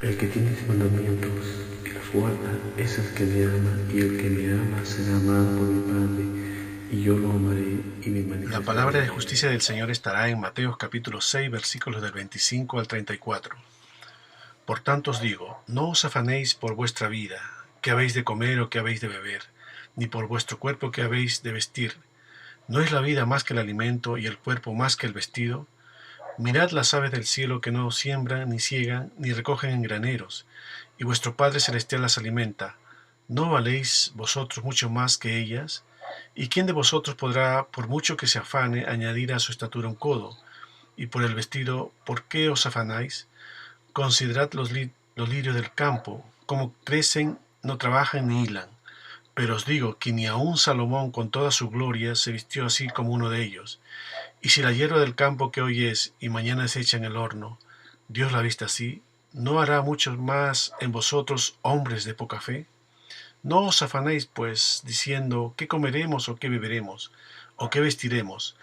El que tiene mis mandamientos y los guarda es el que me ama, y el que me ama será amado por mi Padre, y yo lo amaré y me manifestaré. La palabra de justicia del Señor estará en Mateo capítulo 6, versículos del 25 al 34. Por tanto os digo, no os afanéis por vuestra vida, qué habéis de comer o qué habéis de beber, ni por vuestro cuerpo qué habéis de vestir. ¿No es la vida más que el alimento y el cuerpo más que el vestido? Mirad las aves del cielo que no siembran, ni ciegan, ni recogen en graneros, y vuestro Padre Celestial las alimenta. ¿No valéis vosotros mucho más que ellas? ¿Y quién de vosotros podrá, por mucho que se afane, añadir a su estatura un codo? Y por el vestido, ¿por qué os afanáis? Considerad los lirios del campo, cómo crecen, no trabajan ni hilan. Pero os digo que ni aun Salomón con toda su gloria se vistió así como uno de ellos. Y si la hierba del campo que hoy es y mañana es hecha en el horno, Dios la viste así, ¿no hará mucho más en vosotros, hombres de poca fe? No os afanéis, pues, diciendo, ¿qué comeremos o qué beberemos, o qué vestiremos?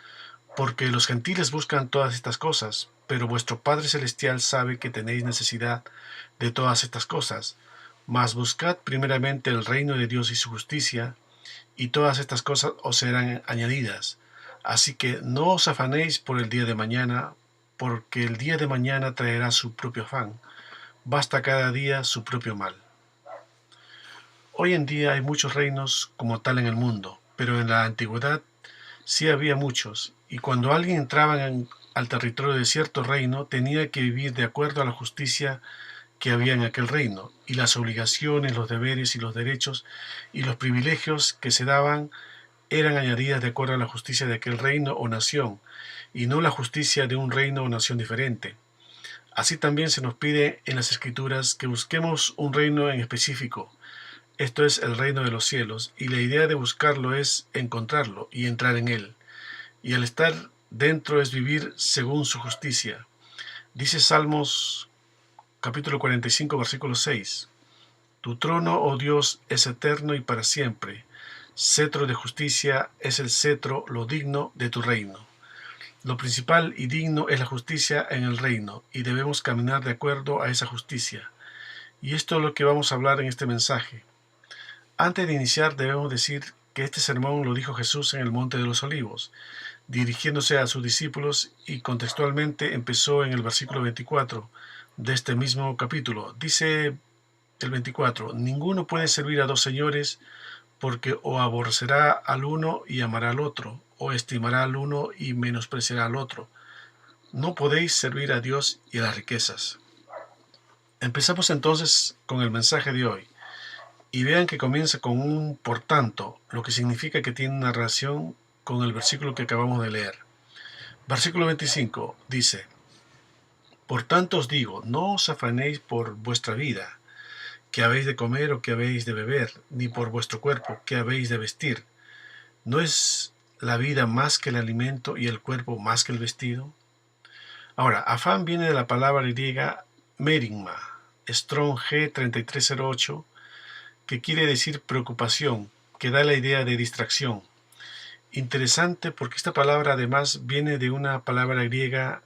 Porque los gentiles buscan todas estas cosas, pero vuestro Padre Celestial sabe que tenéis necesidad de todas estas cosas. Mas buscad primeramente el reino de Dios y su justicia, y todas estas cosas os serán añadidas. Así que no os afanéis por el día de mañana, porque el día de mañana traerá su propio afán. Basta cada día su propio mal. Hoy en día hay muchos reinos como tal en el mundo, pero en la antigüedad sí había muchos, y cuando alguien entraba al territorio de cierto reino, tenía que vivir de acuerdo a la justicia que había en aquel reino, y las obligaciones, los deberes y los derechos y los privilegios que se daban eran añadidas de acuerdo a la justicia de aquel reino o nación, y no la justicia de un reino o nación diferente. Así también se nos pide en las Escrituras que busquemos un reino en específico, esto es el reino de los cielos, y la idea de buscarlo es encontrarlo y entrar en él, y al estar dentro es vivir según su justicia. Dice Salmos capítulo 45, versículo 6. Tu trono, oh Dios, es eterno y para siempre. Cetro de justicia es el cetro, lo digno de tu reino. Lo principal y digno es la justicia en el reino, y debemos caminar de acuerdo a esa justicia. Y esto es lo que vamos a hablar en este mensaje. Antes de iniciar debemos decir que este sermón lo dijo Jesús en el Monte de los Olivos, dirigiéndose a sus discípulos, y contextualmente empezó en el versículo 24 de este mismo capítulo. Dice el 24, ninguno puede servir a dos señores, porque o aborrecerá al uno y amará al otro, o estimará al uno y menospreciará al otro. No podéis servir a Dios y a las riquezas. Empezamos entonces con el mensaje de hoy. Y vean que comienza con un por tanto, lo que significa que tiene una relación con el versículo que acabamos de leer. Versículo 25 dice, por tanto os digo, no os afanéis por vuestra vida, qué habéis de comer o qué habéis de beber, ni por vuestro cuerpo, qué habéis de vestir. ¿No es la vida más que el alimento y el cuerpo más que el vestido? Ahora, afán viene de la palabra griega merimna, Strong G 3308, que quiere decir preocupación, que da la idea de distracción. Interesante porque esta palabra además viene de una palabra griega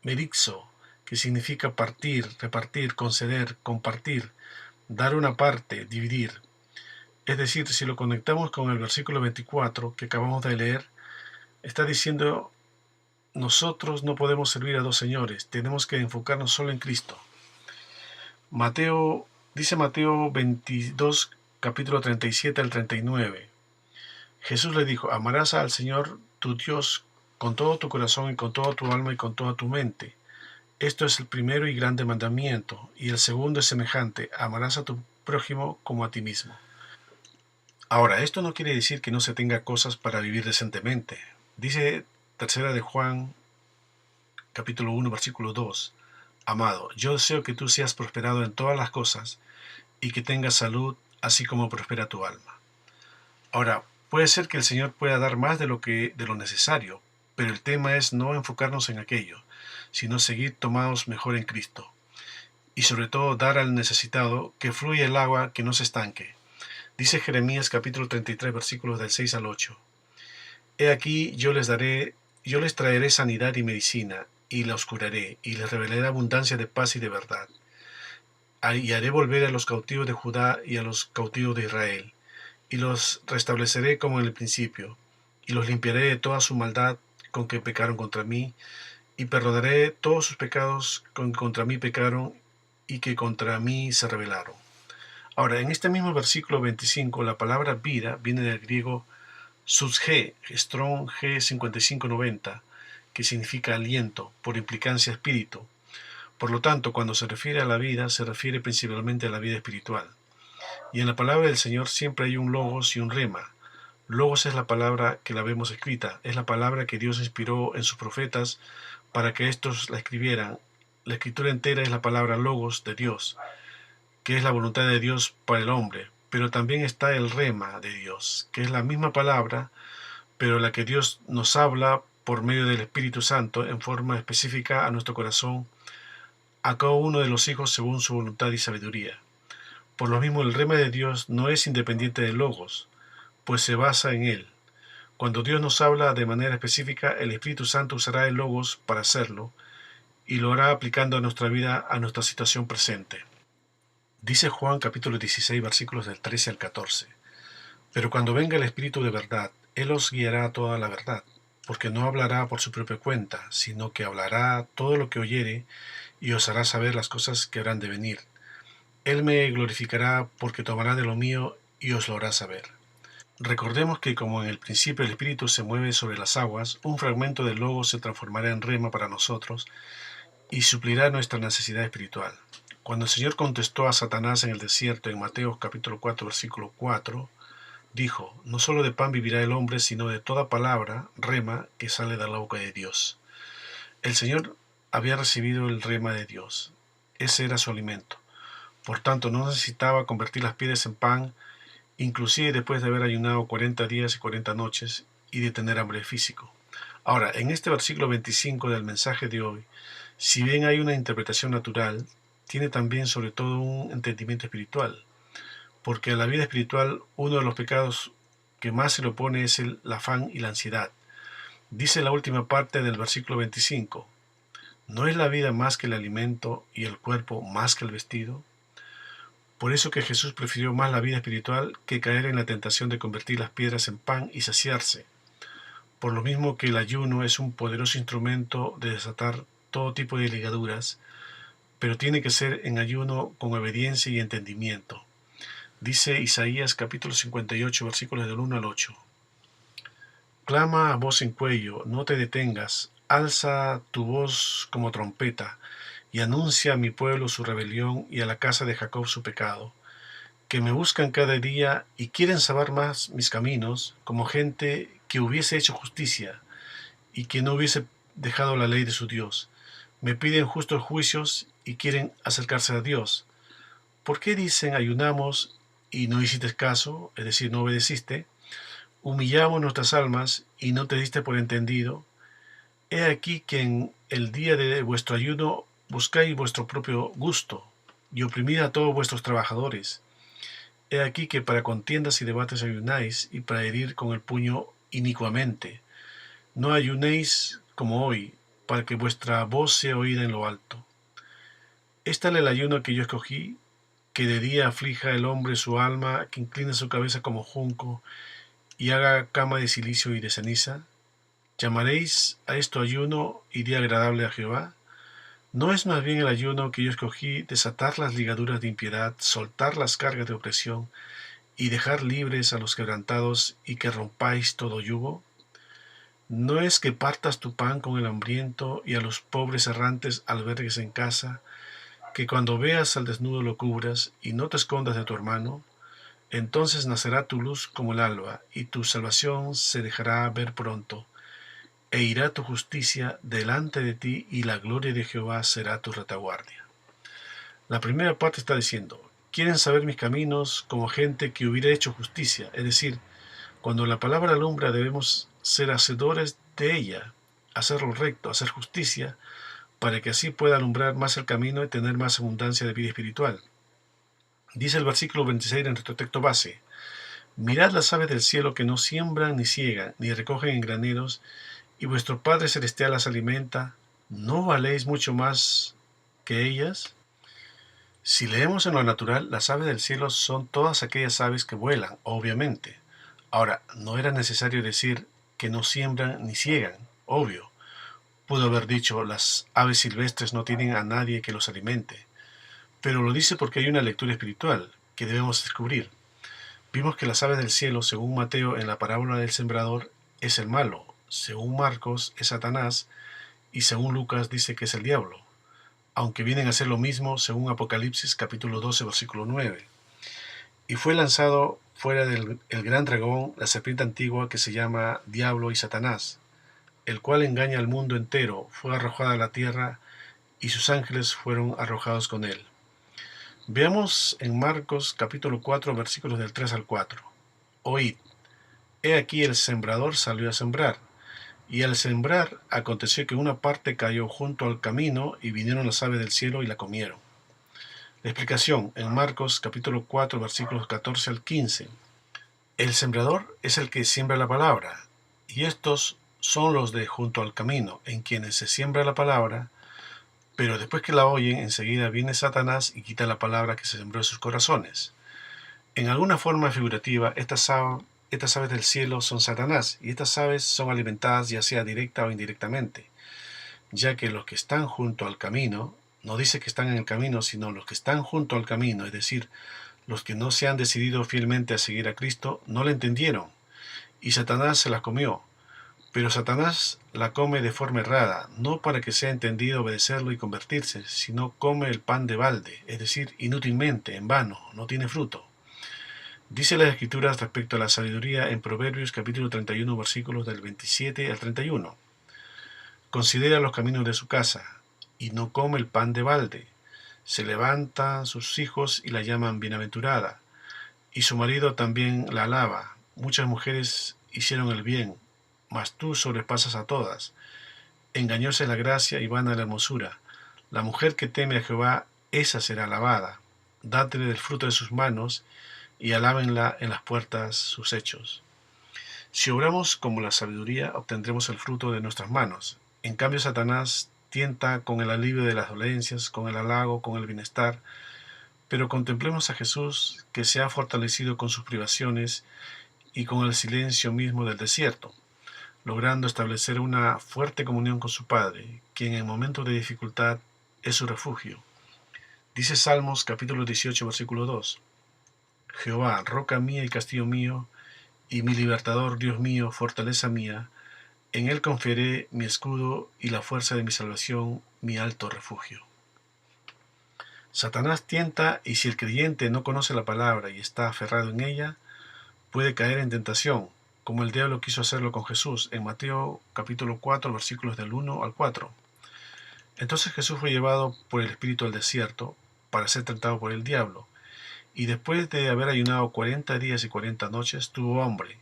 merixo, que significa partir, repartir, conceder, compartir, dar una parte, dividir. Es decir, si lo conectamos con el versículo 24 que acabamos de leer, está diciendo, nosotros no podemos servir a dos señores, tenemos que enfocarnos solo en Cristo. Dice Mateo 22, capítulo 37 al 39. Jesús le dijo, amarás al Señor tu Dios con todo tu corazón y con toda tu alma y con toda tu mente. Esto es el primero y grande mandamiento, y el segundo es semejante, amarás a tu prójimo como a ti mismo. Ahora, esto no quiere decir que no se tenga cosas para vivir decentemente. Dice tercera de Juan, capítulo 1, versículo 2. Amado, yo deseo que tú seas prosperado en todas las cosas y que tengas salud, así como prospera tu alma. Ahora, puede ser que el Señor pueda dar más de lo necesario, pero el tema es no enfocarnos en aquello, sino seguir tomados mejor en Cristo. Y sobre todo dar al necesitado que fluya el agua, que no se estanque. Dice Jeremías capítulo 33 versículos del 6 al 8. He aquí yo les traeré sanidad y medicina, y la curaré, y les revelaré abundancia de paz y de verdad. y haré volver a los cautivos de Judá y a los cautivos de Israel, y los restableceré como en el principio, y los limpiaré de toda su maldad con que pecaron contra mí, y perdonaré todos sus pecados con que contra mí pecaron y que contra mí se rebelaron. Ahora, en este mismo versículo 25, la palabra vida viene del griego susge, Strong G5590, que significa aliento, por implicancia espíritu. Por lo tanto, cuando se refiere a la vida, se refiere principalmente a la vida espiritual. Y en la palabra del Señor siempre hay un logos y un rema. Logos es la palabra que la vemos escrita, es la palabra que Dios inspiró en sus profetas para que éstos la escribieran. La escritura entera es la palabra logos de Dios, que es la voluntad de Dios para el hombre. Pero también está el rema de Dios, que es la misma palabra, pero la que Dios nos habla por medio del Espíritu Santo en forma específica a nuestro corazón, a cada uno de los hijos según su voluntad y sabiduría. Por lo mismo, el rema de Dios no es independiente del logos, pues se basa en él. Cuando Dios nos habla de manera específica, el Espíritu Santo usará el logos para hacerlo, y lo hará aplicando a nuestra vida, a nuestra situación presente. Dice Juan capítulo 16, versículos del 13 al 14. Pero cuando venga el Espíritu de verdad, Él os guiará a toda la verdad, porque no hablará por su propia cuenta, sino que hablará todo lo que oyere, y os hará saber las cosas que habrán de venir. Él me glorificará, porque tomará de lo mío y os lo hará saber. Recordemos que como en el principio el Espíritu se mueve sobre las aguas, un fragmento del Logos se transformará en rema para nosotros y suplirá nuestra necesidad espiritual. Cuando el Señor contestó a Satanás en el desierto en Mateo capítulo 4, versículo 4, dijo, no solo de pan vivirá el hombre, sino de toda palabra, rema, que sale de la boca de Dios. El Señor había recibido el rema de Dios. Ese era su alimento. Por tanto, no necesitaba convertir las piedras en pan, inclusive después de haber ayunado 40 días y 40 noches y de tener hambre físico. Ahora, en este versículo 25 del mensaje de hoy, si bien hay una interpretación natural, tiene también sobre todo un entendimiento espiritual, porque a la vida espiritual uno de los pecados que más se le opone es el afán y la ansiedad. Dice la última parte del versículo 25, ¿no es la vida más que el alimento y el cuerpo más que el vestido? Por eso que Jesús prefirió más la vida espiritual que caer en la tentación de convertir las piedras en pan y saciarse. Por lo mismo que el ayuno es un poderoso instrumento de desatar todo tipo de ligaduras, pero tiene que ser en ayuno con obediencia y entendimiento. Dice Isaías capítulo 58, versículos del 1 al 8. Clama a voz en cuello, no te detengas, alza tu voz como trompeta, y anuncia a mi pueblo su rebelión y a la casa de Jacob su pecado, que me buscan cada día y quieren saber más mis caminos, como gente que hubiese hecho justicia y que no hubiese dejado la ley de su Dios. Me piden justos juicios y quieren acercarse a Dios. ¿Por qué dicen ayunamos y no hiciste caso, es decir, no obedeciste? Humillamos nuestras almas y no te diste por entendido. He aquí que en el día de vuestro ayuno buscáis vuestro propio gusto y oprimid a todos vuestros trabajadores. He aquí que para contiendas y debates ayunáis y para herir con el puño inicuamente. No ayunéis como hoy, para que vuestra voz sea oída en lo alto. Este es el ayuno que yo escogí, que de día aflija el hombre su alma, que incline su cabeza como junco y haga cama de silicio y de ceniza. ¿Llamaréis a esto ayuno y día agradable a Jehová? ¿No es más bien el ayuno que yo escogí desatar las ligaduras de impiedad, soltar las cargas de opresión y dejar libres a los quebrantados y que rompáis todo yugo? ¿No es que partas tu pan con el hambriento y a los pobres errantes albergues en casa, que cuando veas al desnudo lo cubras y no te escondas de tu hermano? Entonces nacerá tu luz como el alba y tu salvación se dejará ver pronto. E irá tu justicia delante de ti y la gloria de Jehová será tu retaguardia. La primera parte está diciendo, quieren saber mis caminos como gente que hubiera hecho justicia, es decir, cuando la palabra alumbra debemos ser hacedores de ella, hacer lo recto, hacer justicia, para que así pueda alumbrar más el camino y tener más abundancia de vida espiritual. Dice el versículo 26 de nuestro texto base, mirad las aves del cielo que no siembran ni ciegan, ni recogen en graneros, y vuestro Padre Celestial las alimenta, ¿no valéis mucho más que ellas? Si leemos en lo natural, las aves del cielo son todas aquellas aves que vuelan, obviamente. Ahora, no era necesario decir que no siembran ni ciegan, obvio. Pudo haber dicho, las aves silvestres no tienen a nadie que los alimente. Pero lo dice porque hay una lectura espiritual que debemos descubrir. Vimos que las aves del cielo, según Mateo en la parábola del sembrador, es el malo, según Marcos es Satanás y según Lucas dice que es el diablo, aunque vienen a ser lo mismo según Apocalipsis capítulo 12 versículo 9. Y fue lanzado fuera del el gran dragón, la serpiente antigua que se llama Diablo y Satanás, el cual engaña al mundo entero, fue arrojado a la tierra y sus ángeles fueron arrojados con él. Veamos en Marcos capítulo 4 versículos del 3 al 4. Oíd, he aquí el sembrador salió a sembrar, y al sembrar aconteció que una parte cayó junto al camino y vinieron las aves del cielo y la comieron. La explicación en Marcos capítulo 4 versículos 14 al 15. El sembrador es el que siembra la palabra, y estos son los de junto al camino, en quienes se siembra la palabra, pero después que la oyen, enseguida viene Satanás y quita la palabra que se sembró en sus corazones. En alguna forma figurativa, estas aves del cielo son Satanás, y estas aves son alimentadas ya sea directa o indirectamente, ya que los que están junto al camino, no dice que están en el camino, sino los que están junto al camino, es decir, los que no se han decidido fielmente a seguir a Cristo, no le entendieron, y Satanás se las comió. Pero Satanás la come de forma errada, no para que sea entendido obedecerlo y convertirse, sino come el pan de balde, es decir, inútilmente, en vano, no tiene fruto. Dice las Escrituras respecto a la sabiduría en Proverbios capítulo 31 versículos del 27 al 31. Considera los caminos de su casa, y no come el pan de balde. Se levantan sus hijos y la llaman bienaventurada, y su marido también la alaba. Muchas mujeres hicieron el bien, mas tú sobrepasas a todas. Engañosa es la gracia y vana la hermosura. La mujer que teme a Jehová, esa será alabada. Dátele del fruto de sus manos, y alábenla en las puertas sus hechos. Si obramos como la sabiduría, obtendremos el fruto de nuestras manos. En cambio, Satanás tienta con el alivio de las dolencias, con el halago, con el bienestar. Pero contemplemos a Jesús, que se ha fortalecido con sus privaciones y con el silencio mismo del desierto, logrando establecer una fuerte comunión con su Padre, quien en momentos de dificultad es su refugio. Dice Salmos capítulo 18 versículo 2. Jehová, roca mía y castillo mío, y mi libertador, Dios mío, fortaleza mía, en él confiaré mi escudo y la fuerza de mi salvación, mi alto refugio. Satanás tienta, y si el creyente no conoce la palabra y está aferrado en ella, puede caer en tentación, como el diablo quiso hacerlo con Jesús en Mateo capítulo 4 versículos del 1 al 4. Entonces Jesús fue llevado por el Espíritu al desierto para ser tentado por el diablo, y después de haber ayunado 40 días y 40 noches tuvo hambre.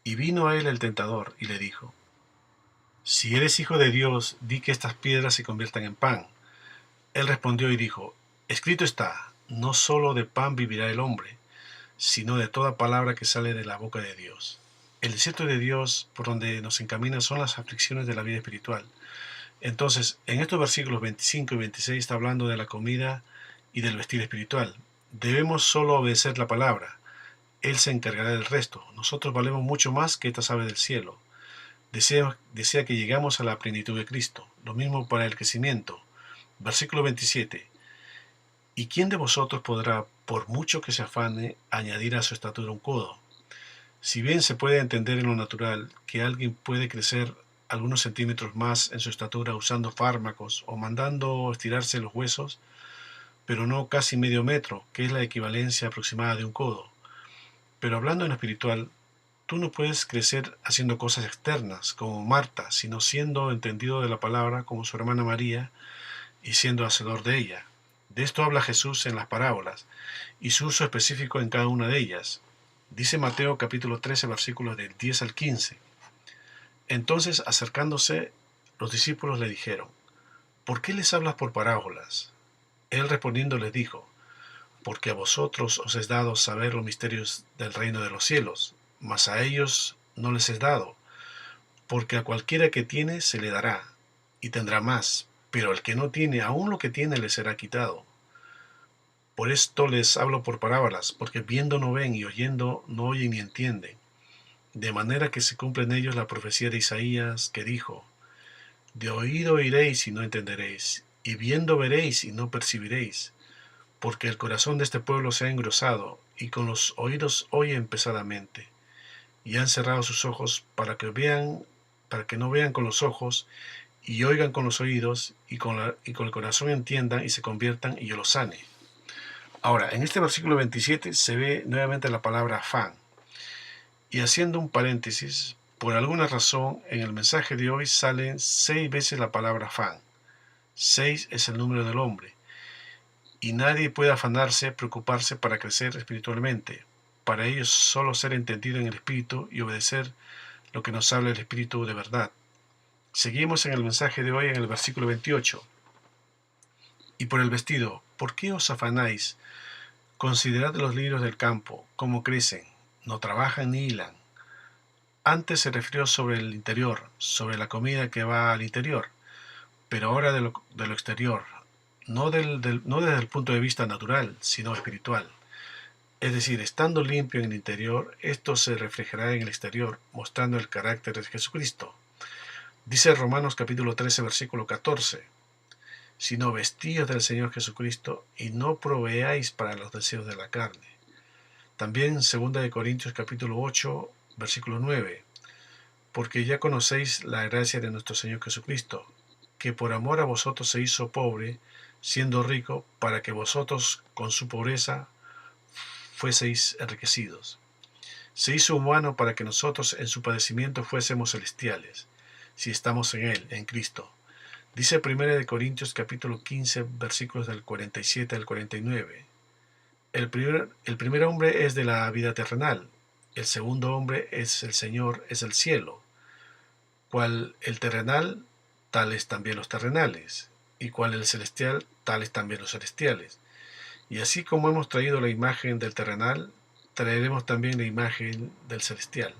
Y vino a él el tentador y le dijo: Si eres hijo de Dios, di que estas piedras se conviertan en pan. Él respondió y dijo: Escrito está, no solo de pan vivirá el hombre, sino de toda palabra que sale de la boca de Dios. El desierto de Dios por donde nos encamina son las aflicciones de la vida espiritual. Entonces, en estos versículos 25 y 26 está hablando de la comida y del vestir espiritual. Debemos solo obedecer la palabra. Él se encargará del resto. Nosotros valemos mucho más que estas aves del cielo. Desea que llegamos a la plenitud de Cristo. Lo mismo para el crecimiento. Versículo 27. ¿Y quién de vosotros podrá, por mucho que se afane, añadir a su estatura un codo? Si bien se puede entender en lo natural que alguien puede crecer algunos centímetros más en su estatura usando fármacos o mandando estirarse los huesos, pero no casi medio metro, que es la equivalencia aproximada de un codo. Pero hablando en lo espiritual, tú no puedes crecer haciendo cosas externas, como Marta, sino siendo entendido de la palabra como su hermana María y siendo hacedor de ella. De esto habla Jesús en las parábolas, y su uso específico en cada una de ellas. Dice Mateo capítulo 13, versículos del 10 al 15. Entonces, acercándose, los discípulos le dijeron: ¿Por qué les hablas por parábolas? Él respondiendo les dijo: Porque a vosotros os es dado saber los misterios del reino de los cielos, mas a ellos no les es dado, porque a cualquiera que tiene se le dará, y tendrá más, pero al que no tiene, aun lo que tiene le será quitado. Por esto les hablo por parábolas, porque viendo no ven y oyendo no oyen ni entienden. De manera que se cumple en ellos la profecía de Isaías, que dijo: de oído oiréis y no entenderéis, y viendo veréis y no percibiréis, porque el corazón de este pueblo se ha engrosado, y con los oídos oyen pesadamente, y han cerrado sus ojos para que no vean con los ojos, y oigan con los oídos, y con el corazón entiendan y se conviertan, y yo los sane. Ahora, en este versículo 27 se ve nuevamente la palabra afán. Y haciendo un paréntesis, por alguna razón en el mensaje de hoy salen 6 veces la palabra afán. 6 es el número del hombre. Y nadie puede afanarse, preocuparse para crecer espiritualmente. Para ello solo ser entendido en el Espíritu y obedecer lo que nos habla el Espíritu de verdad. Seguimos en el mensaje de hoy en el versículo 28. Y por el vestido, ¿por qué os afanáis? Considerad los lirios del campo, cómo crecen, no trabajan ni hilan. Antes se refirió sobre el interior, sobre la comida que va al interior, pero ahora de lo exterior, no desde el punto de vista natural, sino espiritual. Es decir, estando limpio en el interior, esto se reflejará en el exterior, mostrando el carácter de Jesucristo. Dice Romanos capítulo 13, versículo 14, sino vestíos del Señor Jesucristo y no proveáis para los deseos de la carne. También 2 de Corintios capítulo 8, versículo 9, porque ya conocéis la gracia de nuestro Señor Jesucristo, que por amor a vosotros se hizo pobre, siendo rico, para que vosotros con su pobreza fueseis enriquecidos. Se hizo humano para que nosotros en su padecimiento fuésemos celestiales, si estamos en Él, en Cristo. Dice 1 Corintios capítulo 15, versículos del 47 al 49. El primer hombre es de la vida terrenal, el segundo hombre es el Señor, es el cielo. Cual el terrenal, tales también los terrenales, y cual el celestial, tales también los celestiales. Y así como hemos traído la imagen del terrenal, traeremos también la imagen del celestial.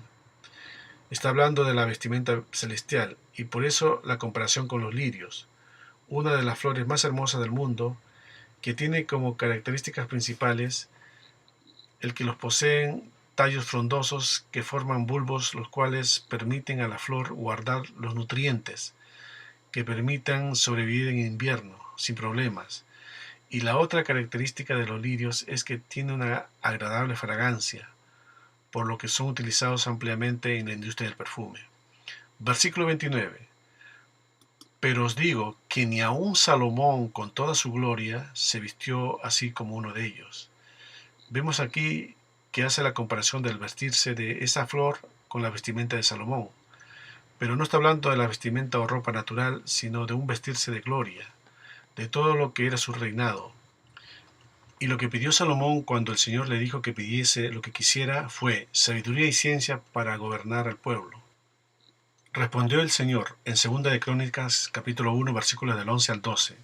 Está hablando de la vestimenta celestial, y por eso la comparación con los lirios, una de las flores más hermosas del mundo, que tiene como características principales el que los poseen tallos frondosos que forman bulbos, los cuales permiten a la flor guardar los nutrientes, que permitan sobrevivir en invierno sin problemas. Y la otra característica de los lirios es que tiene una agradable fragancia, por lo que son utilizados ampliamente en la industria del perfume. Versículo 29. Pero os digo que ni aun Salomón con toda su gloria se vistió así como uno de ellos. Vemos aquí que hace la comparación del vestirse de esa flor con la vestimenta de Salomón. Pero no está hablando de la vestimenta o ropa natural, sino de un vestirse de gloria, de todo lo que era su reinado. Y lo que pidió Salomón cuando el Señor le dijo que pidiese lo que quisiera fue sabiduría y ciencia para gobernar al pueblo. Respondió el Señor en 2 de Crónicas capítulo 1 versículos del 11 al 12.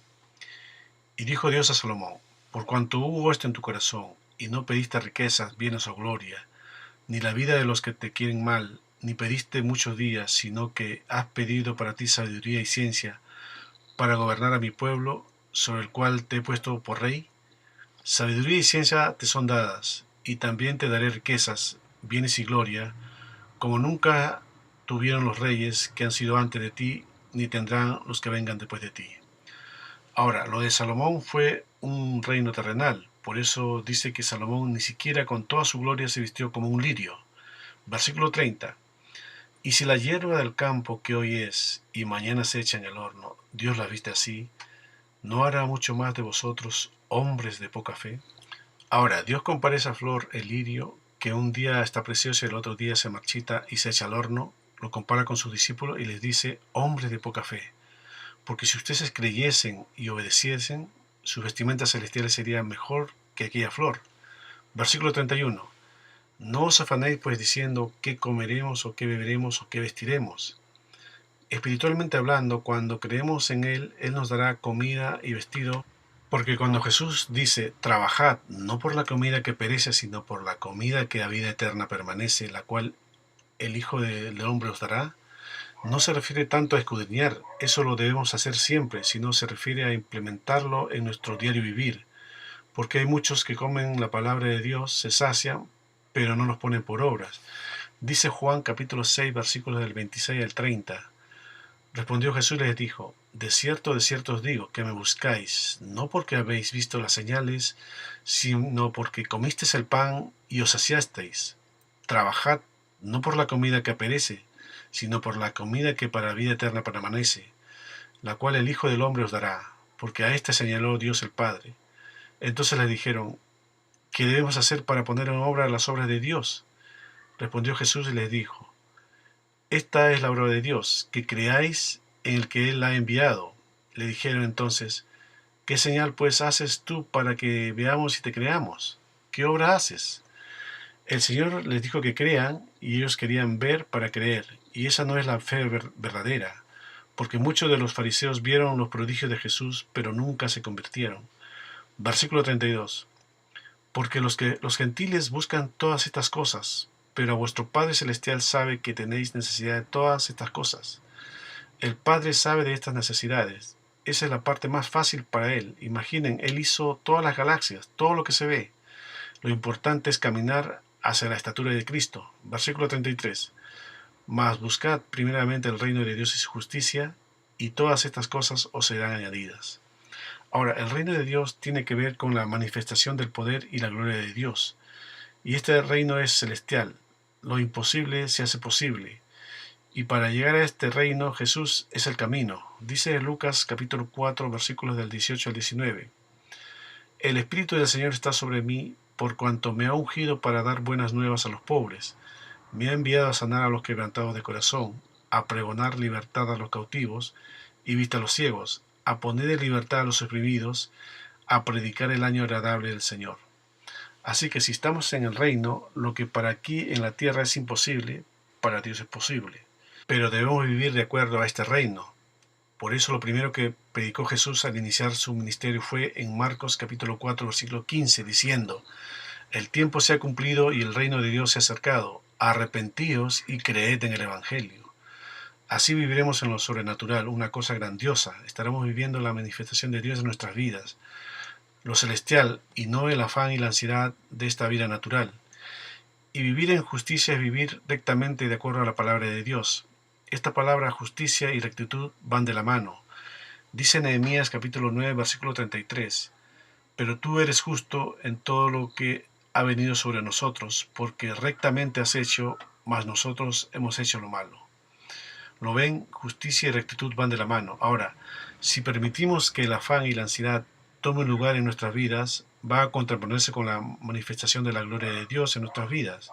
Y dijo Dios a Salomón: por cuanto hubo esto en tu corazón, y no pediste riquezas, bienes o gloria, ni la vida de los que te quieren mal, ni pediste muchos días, sino que has pedido para ti sabiduría y ciencia para gobernar a mi pueblo, sobre el cual te he puesto por rey. Sabiduría y ciencia te son dadas, y también te daré riquezas, bienes y gloria, como nunca tuvieron los reyes que han sido antes de ti, ni tendrán los que vengan después de ti. Ahora, lo de Salomón fue un reino terrenal, por eso dice que Salomón ni siquiera con toda su gloria se vistió como un lirio. Versículo 30. Y si la hierba del campo que hoy es y mañana se echa en el horno, Dios la viste así, ¿no hará mucho más de vosotros, hombres de poca fe? Ahora, Dios compara esa flor, el lirio, que un día está preciosa y el otro día se marchita y se echa al horno, lo compara con sus discípulos y les dice, hombres de poca fe. Porque si ustedes creyesen y obedeciesen, sus vestimentas celestiales serían mejor que aquella flor. Versículo 31. No os afanéis pues diciendo qué comeremos o qué beberemos o qué vestiremos. Espiritualmente hablando, cuando creemos en Él, Él nos dará comida y vestido, porque cuando Jesús dice, trabajad no por la comida que perece, sino por la comida que a vida eterna permanece, la cual el Hijo del Hombre os dará, no se refiere tanto a escudriñar, eso lo debemos hacer siempre, sino se refiere a implementarlo en nuestro diario vivir, porque hay muchos que comen la palabra de Dios, se sacian, pero no los ponen por obras. Dice Juan capítulo 6, versículos del 26 al 30. Respondió Jesús y les dijo: de cierto os digo, que me buscáis, no porque habéis visto las señales, sino porque comisteis el pan y os saciasteis. Trabajad, no por la comida que perece, sino por la comida que para vida eterna permanece, la cual el Hijo del Hombre os dará, porque a éste señaló Dios el Padre. Entonces les dijeron: ¿qué debemos hacer para poner en obra las obras de Dios? Respondió Jesús y les dijo: esta es la obra de Dios, que creáis en el que Él ha enviado. Le dijeron entonces: ¿qué señal pues haces tú para que veamos y te creamos? ¿Qué obra haces? El Señor les dijo que crean, y ellos querían ver para creer, y esa no es la fe verdadera, porque muchos de los fariseos vieron los prodigios de Jesús, pero nunca se convirtieron. Versículo 32. Porque los gentiles buscan todas estas cosas, pero vuestro Padre Celestial sabe que tenéis necesidad de todas estas cosas. El Padre sabe de estas necesidades. Esa es la parte más fácil para Él. Imaginen, Él hizo todas las galaxias, todo lo que se ve. Lo importante es caminar hacia la estatura de Cristo. Versículo 33. Mas buscad primeramente el reino de Dios y su justicia, y todas estas cosas os serán añadidas. Ahora, el reino de Dios tiene que ver con la manifestación del poder y la gloria de Dios. Y este reino es celestial. Lo imposible se hace posible. Y para llegar a este reino, Jesús es el camino. Dice Lucas capítulo 4, versículos del 18 al 19. El Espíritu del Señor está sobre mí, por cuanto me ha ungido para dar buenas nuevas a los pobres. Me ha enviado a sanar a los quebrantados de corazón, a pregonar libertad a los cautivos y vista a los ciegos, a poner en libertad a los oprimidos, a predicar el año agradable del Señor. Así que si estamos en el reino, lo que para aquí en la tierra es imposible, para Dios es posible. Pero debemos vivir de acuerdo a este reino. Por eso lo primero que predicó Jesús al iniciar su ministerio fue en Marcos capítulo 4, versículo 15, diciendo: el tiempo se ha cumplido y el reino de Dios se ha acercado. Arrepentíos y creed en el Evangelio. Así viviremos en lo sobrenatural, una cosa grandiosa. Estaremos viviendo la manifestación de Dios en nuestras vidas, lo celestial, y no el afán y la ansiedad de esta vida natural. Y vivir en justicia es vivir rectamente de acuerdo a la palabra de Dios. Esta palabra justicia y rectitud van de la mano. Dice Nehemías capítulo 9, versículo 33. Pero tú eres justo en todo lo que ha venido sobre nosotros, porque rectamente has hecho, mas nosotros hemos hecho lo malo. ¿Lo ven? Justicia y rectitud van de la mano. Ahora, si permitimos que el afán y la ansiedad tomen lugar en nuestras vidas, va a contraponerse con la manifestación de la gloria de Dios en nuestras vidas.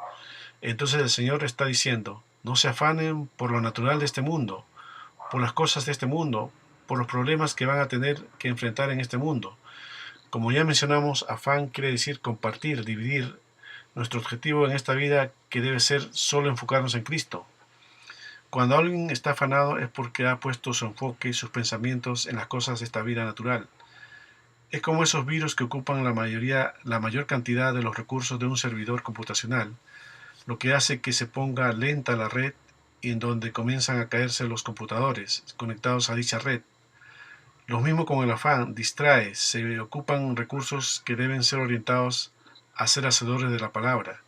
Entonces el Señor está diciendo: no se afanen por lo natural de este mundo, por las cosas de este mundo, por los problemas que van a tener que enfrentar en este mundo. Como ya mencionamos, afán quiere decir compartir, dividir. Nuestro objetivo en esta vida que debe ser solo enfocarnos en Cristo. Cuando alguien está afanado es porque ha puesto su enfoque y sus pensamientos en las cosas de esta vida natural. Es como esos virus que ocupan la mayor cantidad de los recursos de un servidor computacional, lo que hace que se ponga lenta la red y en donde comienzan a caerse los computadores conectados a dicha red. Lo mismo con el afán, distrae, se ocupan recursos que deben ser orientados a ser hacedores de la palabra,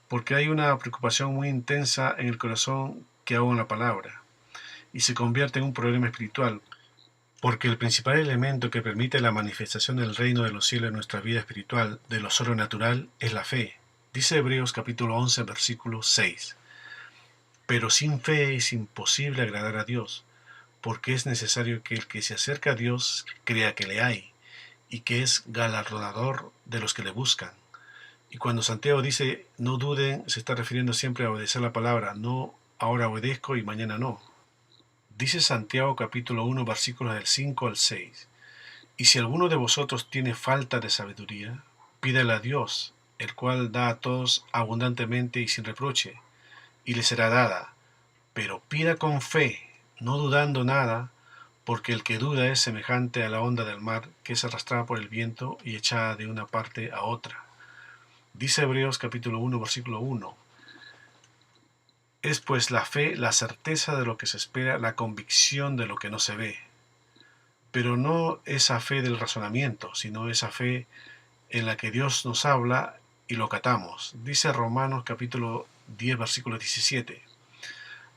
porque hay una preocupación muy intensa en el corazón que ahoga la palabra, y se convierte en un problema espiritual, porque el principal elemento que permite la manifestación del reino de los cielos en nuestra vida espiritual, de lo sobrenatural, es la fe. Dice Hebreos capítulo 11, versículo 6. Pero sin fe es imposible agradar a Dios, porque es necesario que el que se acerca a Dios crea que le hay, y que es galardonador de los que le buscan. Y cuando Santiago dice no duden, se está refiriendo siempre a obedecer la palabra, no ahora obedezco y mañana no. Dice Santiago capítulo 1, versículos del 5 al 6. Y si alguno de vosotros tiene falta de sabiduría, pídale a Dios, el cual da a todos abundantemente y sin reproche, y le será dada. Pero pida con fe, no dudando nada, porque el que duda es semejante a la onda del mar, que es arrastrada por el viento y echada de una parte a otra. Dice Hebreos capítulo 1, versículo 1. Es pues la fe, la certeza de lo que se espera, la convicción de lo que no se ve. Pero no esa fe del razonamiento, sino esa fe en la que Dios nos habla y lo acatamos. Dice Romanos capítulo 10, versículo 17.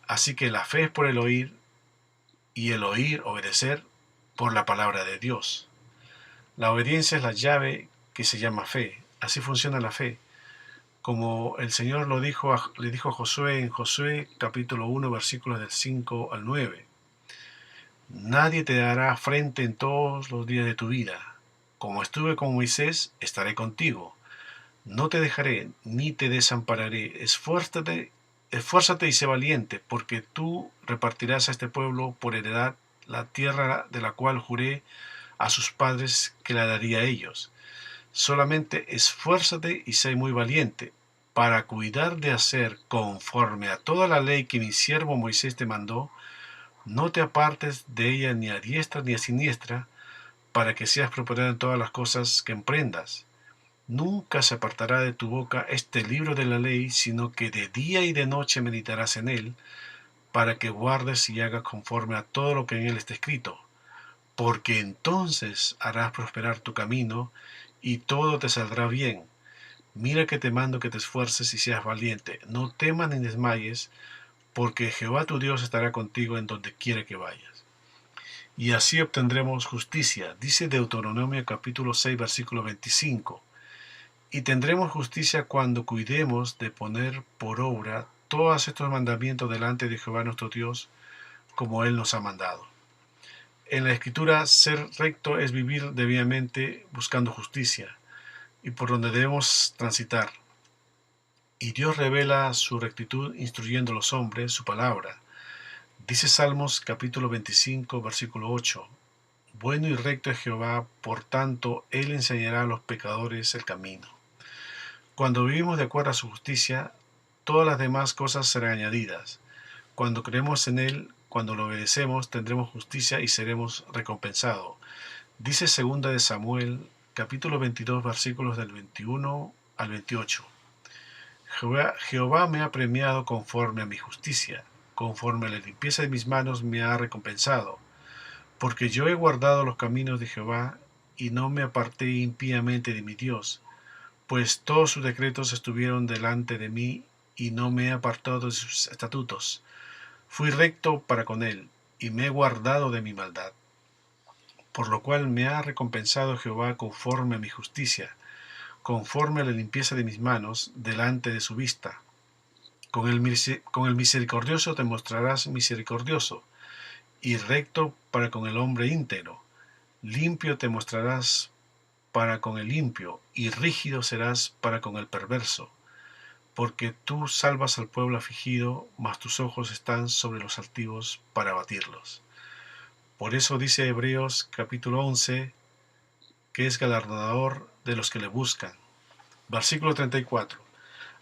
Así que la fe es por el oír, y el oír, obedecer, por la palabra de Dios. La obediencia es la llave que se llama fe. Así funciona la fe. Como el Señor le dijo a Josué en Josué capítulo 1, versículos del 5 al 9. Nadie te dará frente en todos los días de tu vida. Como estuve con Moisés, estaré contigo. No te dejaré ni te desampararé. Esfuérzate y sé valiente, porque tú repartirás a este pueblo por heredad la tierra de la cual juré a sus padres que la daría a ellos. Solamente esfuérzate y sé muy valiente, para cuidar de hacer conforme a toda la ley que mi siervo Moisés te mandó. No te apartes de ella ni a diestra ni a siniestra, para que seas prosperado en todas las cosas que emprendas. Nunca se apartará de tu boca este libro de la ley, sino que de día y de noche meditarás en él, para que guardes y hagas conforme a todo lo que en él está escrito. Porque entonces harás prosperar tu camino, y todo te saldrá bien. Mira que te mando que te esfuerces y seas valiente. No temas ni desmayes, porque Jehová tu Dios estará contigo en donde quiera que vayas. Y así obtendremos justicia, dice Deuteronomio capítulo 6, versículo 25. Y tendremos justicia cuando cuidemos de poner por obra todos estos mandamientos delante de Jehová nuestro Dios, como Él nos ha mandado. En la Escritura, ser recto es vivir debidamente buscando justicia, y por donde debemos transitar. Y Dios revela su rectitud instruyendo a los hombres su palabra. Dice Salmos capítulo 25, versículo 8. Bueno y recto es Jehová, por tanto Él enseñará a los pecadores el camino. Cuando vivimos de acuerdo a su justicia, todas las demás cosas serán añadidas. Cuando creemos en Él, cuando lo obedecemos, tendremos justicia y seremos recompensados. Dice 2 de Samuel, capítulo 22, versículos del 21 al 28. Jehová me ha premiado conforme a mi justicia, conforme a la limpieza de mis manos me ha recompensado. Porque yo he guardado los caminos de Jehová, y no me aparté impíamente de mi Dios, pues todos sus decretos estuvieron delante de mí, y no me he apartado de sus estatutos. Fui recto para con él, y me he guardado de mi maldad. Por lo cual me ha recompensado Jehová conforme a mi justicia, conforme a la limpieza de mis manos, delante de su vista. Con el misericordioso te mostrarás misericordioso, y recto para con el hombre íntegro. Limpio te mostrarás para con el limpio, y rígido serás para con el perverso. Porque tú salvas al pueblo afligido, mas tus ojos están sobre los altivos para abatirlos. Por eso dice Hebreos capítulo 11, que es galardonador de los que le buscan. Versículo 34.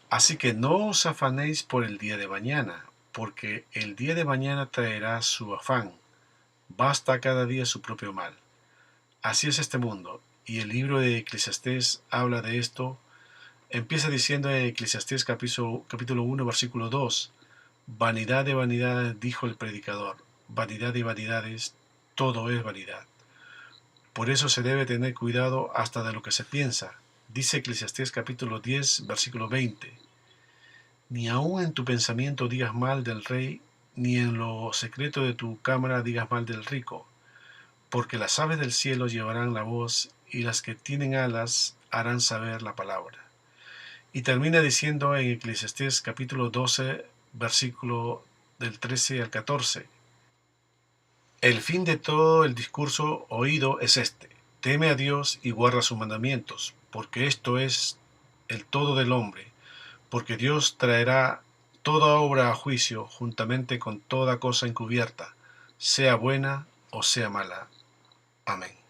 Así que no os afanéis por el día de mañana, porque el día de mañana traerá su afán. Basta cada día su propio mal. Así es este mundo. Y el libro de Eclesiastés habla de esto. Empieza diciendo en Eclesiastés capítulo 1, versículo 2. Vanidad de vanidades, dijo el predicador. Vanidad de vanidades, todo es vanidad. Por eso se debe tener cuidado hasta de lo que se piensa. Dice Eclesiastés capítulo 10, versículo 20. Ni aun en tu pensamiento digas mal del rey, ni en lo secreto de tu cámara digas mal del rico, porque las aves del cielo llevarán la voz, y las que tienen alas harán saber la palabra. Y termina diciendo en Eclesiastés capítulo 12, versículo del 13 al 14. El fin de todo el discurso oído es este: teme a Dios y guarda sus mandamientos, porque esto es el todo del hombre, porque Dios traerá toda obra a juicio juntamente con toda cosa encubierta, sea buena o sea mala. Amén.